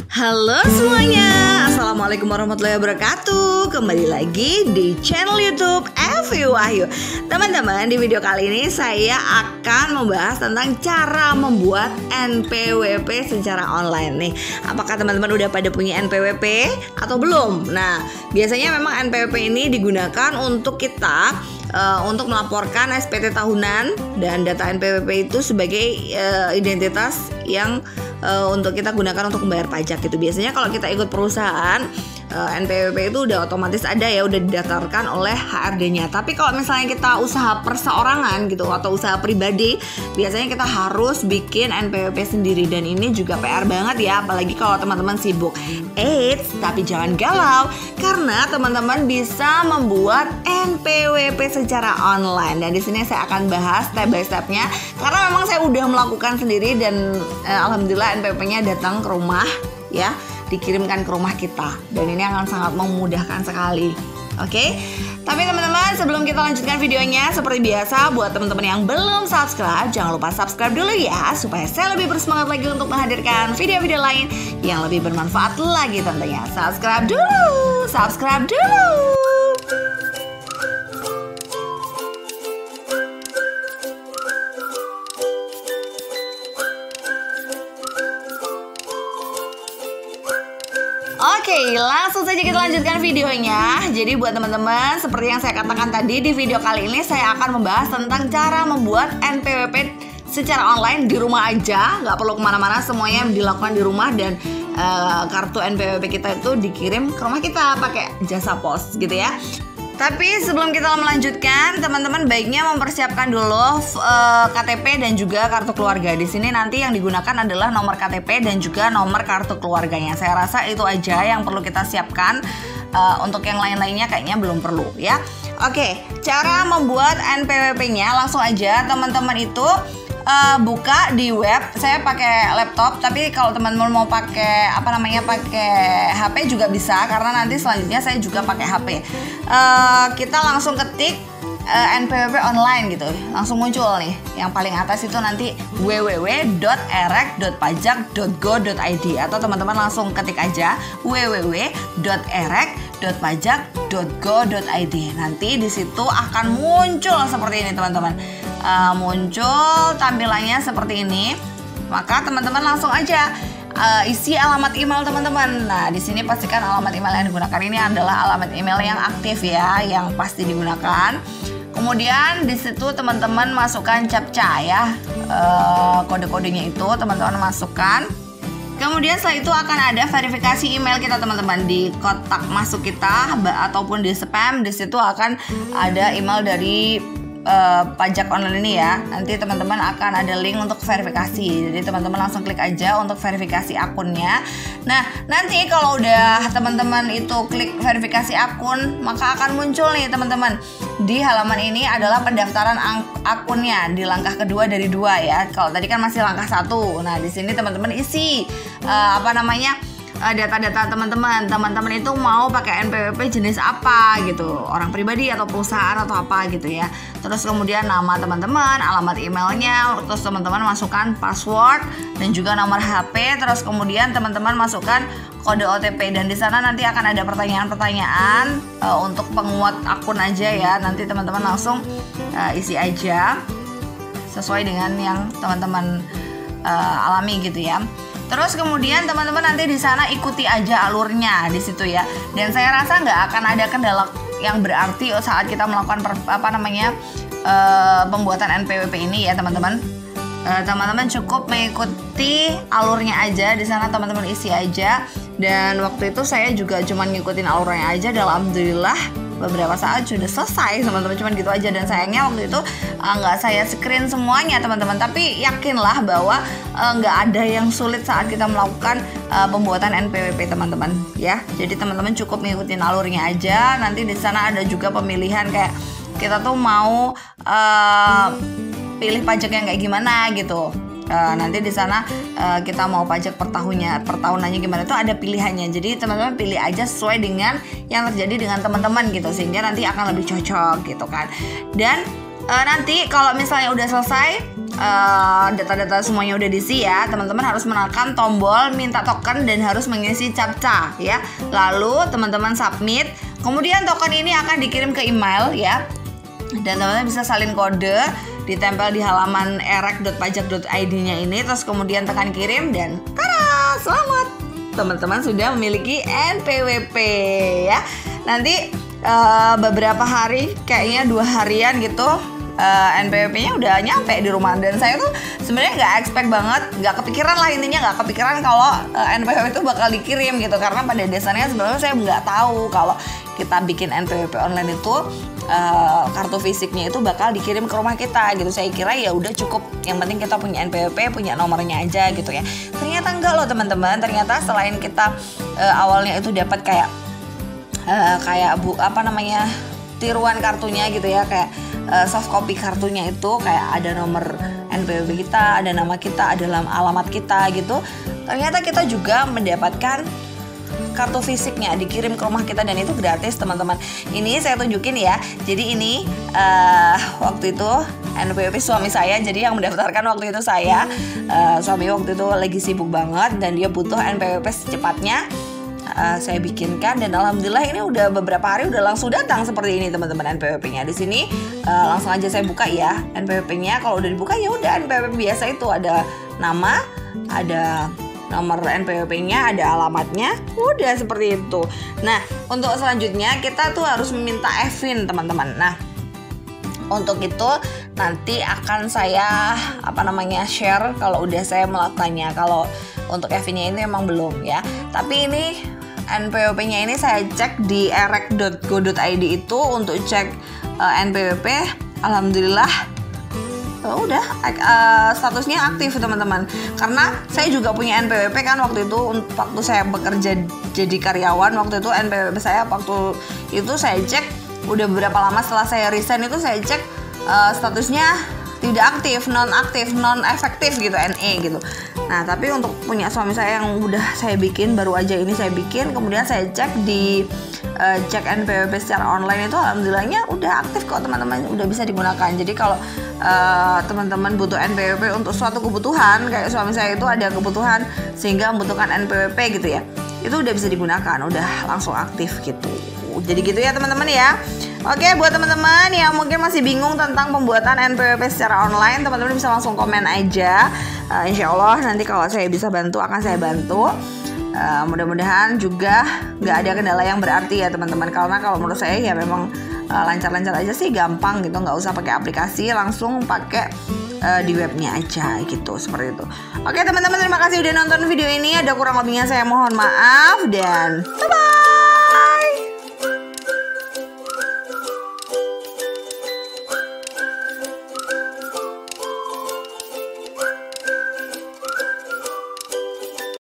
Halo semuanya, Assalamualaikum warahmatullahi wabarakatuh. Kembali lagi di channel YouTube Evi Wahyu. Teman-teman, di video kali ini saya akan membahas tentang cara membuat NPWP secara online nih. Apakah teman-teman udah pada punya NPWP atau belum? Nah, biasanya memang NPWP ini digunakan untuk kita untuk melaporkan SPT tahunan, dan data NPWP itu sebagai identitas yang untuk kita gunakan untuk membayar pajak gitu. Biasanya kalau kita ikut perusahaan, NPWP itu udah otomatis ada ya, udah didaftarkan oleh HRD-nya. Tapi kalau misalnya kita usaha perseorangan gitu atau usaha pribadi, biasanya kita harus bikin NPWP sendiri, dan ini juga PR banget ya, apalagi kalau teman-teman sibuk. Eits, tapi jangan galau, karena teman-teman bisa membuat NPWP secara online, dan di sini saya akan bahas step by stepnya, karena memang saya udah melakukan sendiri dan alhamdulillah NPWP-nya datang ke rumah ya, dikirimkan ke rumah kita, dan ini akan sangat memudahkan sekali. Oke, tapi teman-teman, sebelum kita lanjutkan videonya, seperti biasa buat teman-teman yang belum subscribe, jangan lupa subscribe dulu ya, supaya saya lebih bersemangat lagi untuk menghadirkan video-video lain yang lebih bermanfaat lagi tentunya. Subscribe dulu. Oke, langsung saja kita lanjutkan videonya. Jadi buat teman-teman, seperti yang saya katakan tadi, di video kali ini saya akan membahas tentang cara membuat NPWP secara online di rumah aja. Nggak perlu kemana-mana, semuanya dilakukan di rumah, dan kartu NPWP kita itu dikirim ke rumah kita pakai jasa pos gitu ya. Tapi sebelum kita melanjutkan, teman-teman baiknya mempersiapkan dulu KTP dan juga kartu keluarga. Di sini nanti yang digunakan adalah nomor KTP dan juga nomor kartu keluarganya. Saya rasa itu aja yang perlu kita siapkan. Untuk yang lain-lainnya kayaknya belum perlu ya. Oke, cara membuat NPWP-nya langsung aja teman-teman itu buka di web. Saya pakai laptop, tapi kalau teman-teman mau pakai pakai HP juga bisa, karena nanti selanjutnya saya juga pakai HP. Kita langsung ketik NPWP online gitu, langsung muncul nih. Yang paling atas itu nanti www.erek.pajak.go.id, atau teman-teman langsung ketik aja www.erek.pajak.go.id. Nanti di situ akan muncul seperti ini teman-teman. Muncul tampilannya seperti ini. Maka teman-teman langsung aja isi alamat email teman-teman. Nah, di sini pastikan alamat email yang digunakan ini adalah alamat email yang aktif ya, yang pasti digunakan. Kemudian di situ teman-teman masukkan captcha ya, kode-kodenya itu teman-teman masukkan. Kemudian setelah itu akan ada verifikasi email kita teman-teman di kotak masuk kita ataupun di spam. Di situ akan ada email dari pajak online ini ya. Nanti teman-teman akan ada link untuk verifikasi. Jadi teman-teman langsung klik aja untuk verifikasi akunnya. Nah, nanti kalau udah teman-teman itu klik verifikasi akun, maka akan muncul nih teman-teman. Di halaman ini adalah pendaftaran akunnya di langkah kedua dari 2 ya. Kalau tadi kan masih langkah 1. Nah, di sini teman-teman isi data-data teman-teman itu mau pakai NPWP jenis apa gitu, orang pribadi atau perusahaan atau apa gitu ya. Terus kemudian nama teman-teman, alamat emailnya, terus teman-teman masukkan password dan juga nomor HP. Terus kemudian teman-teman masukkan kode OTP, dan di sana nanti akan ada pertanyaan-pertanyaan untuk penguat akun aja ya. Nanti teman-teman langsung isi aja sesuai dengan yang teman-teman alami gitu ya. Terus kemudian teman-teman nanti di sana ikuti aja alurnya di situ ya. Dan saya rasa nggak akan ada kendala yang berarti saat kita melakukan pembuatan NPWP ini ya teman-teman. Teman-teman cukup mengikuti alurnya aja di sana, teman-teman isi aja. Dan waktu itu saya juga cuma ngikutin alurnya aja, dan alhamdulillah beberapa saat sudah selesai teman-teman, cuman gitu aja. Dan sayangnya waktu itu nggak saya screen semuanya teman-teman, tapi yakinlah bahwa nggak ada yang sulit saat kita melakukan pembuatan NPWP teman-teman ya. Jadi teman-teman cukup ngikutin alurnya aja. Nanti di sana ada juga pemilihan kayak kita tuh mau pilih pajak yang kayak gimana gitu. Nanti di sana kita mau pajak per tahunannya gimana, itu ada pilihannya. Jadi teman-teman pilih aja sesuai dengan yang terjadi dengan teman-teman gitu, sehingga nanti akan lebih cocok gitu kan. Dan nanti kalau misalnya udah selesai data-data semuanya udah diisi ya, teman-teman harus menekan tombol minta token dan harus mengisi captcha ya. Lalu teman-teman submit, kemudian token ini akan dikirim ke email ya. Dan teman-teman bisa salin kode, ditempel di halaman erek.pajak.id-nya ini, terus kemudian tekan kirim dan tada, selamat, teman-teman sudah memiliki NPWP ya. Nanti beberapa hari, kayaknya 2 harian gitu, NPWP-nya udah nyampe di rumah. Dan saya tuh sebenarnya nggak expect banget, nggak kepikiran lah, intinya nggak kepikiran kalau NPWP itu bakal dikirim gitu. Karena pada dasarnya sebenarnya saya nggak tahu kalau kita bikin NPWP online itu kartu fisiknya itu bakal dikirim ke rumah kita gitu. Saya kira ya udah cukup, yang penting kita punya NPWP, punya nomornya aja gitu ya. Ternyata enggak loh teman-teman. Ternyata selain kita awalnya itu dapat kayak tiruan kartunya gitu ya, kayak soft copy kartunya itu kayak ada nomor NPWP kita, ada nama kita, ada alamat kita gitu. Ternyata kita juga mendapatkan kartu fisiknya dikirim ke rumah kita, dan itu gratis teman-teman. Ini saya tunjukin ya. Jadi ini waktu itu NPWP suami saya, jadi yang mendaftarkan waktu itu saya. Suami waktu itu lagi sibuk banget dan dia butuh NPWP secepatnya. Saya bikinkan, dan alhamdulillah ini udah beberapa hari udah langsung datang seperti ini teman-teman NPWP-nya. Di sini langsung aja saya buka ya NPWP-nya. Kalau udah dibuka ya udah NPWP biasa itu, ada nama, ada nomor NPWP-nya, ada alamatnya, udah seperti itu. Nah, untuk selanjutnya kita tuh harus meminta EVIN teman-teman. Nah, untuk itu nanti akan saya share kalau udah saya melakukannya. Kalau untuk EVIN-nya ini memang belum ya. Tapi ini NPWP-nya ini saya cek di erek.go.id itu untuk cek NPWP. Alhamdulillah udah statusnya aktif teman-teman. Karena saya juga punya NPWP kan waktu itu, waktu saya bekerja jadi karyawan, waktu itu NPWP saya waktu itu saya cek udah beberapa lama setelah saya resign itu saya cek statusnya tidak aktif, non efektif gitu, NE gitu. Nah, tapi untuk punya suami saya yang udah saya bikin, baru aja ini saya bikin, kemudian saya cek di cek NPWP secara online itu alhamdulillahnya udah aktif kok teman-teman, udah bisa digunakan. Jadi kalau teman-teman butuh NPWP untuk suatu kebutuhan, kayak suami saya itu ada kebutuhan sehingga membutuhkan NPWP gitu ya, itu udah bisa digunakan, udah langsung aktif gitu. Jadi gitu ya teman-teman ya. Oke, buat teman-teman yang mungkin masih bingung tentang pembuatan NPWP secara online, teman-teman bisa langsung komen aja. Insya Allah nanti kalau saya bisa bantu akan saya bantu. Mudah-mudahan juga nggak ada kendala yang berarti ya teman-teman. Karena kalau menurut saya ya memang lancar-lancar aja sih, gampang gitu, nggak usah pakai aplikasi, langsung pakai di webnya aja gitu, seperti itu. Oke teman-teman, terima kasih udah nonton video ini. Ada kurang lebihnya saya mohon maaf dan bye-bye.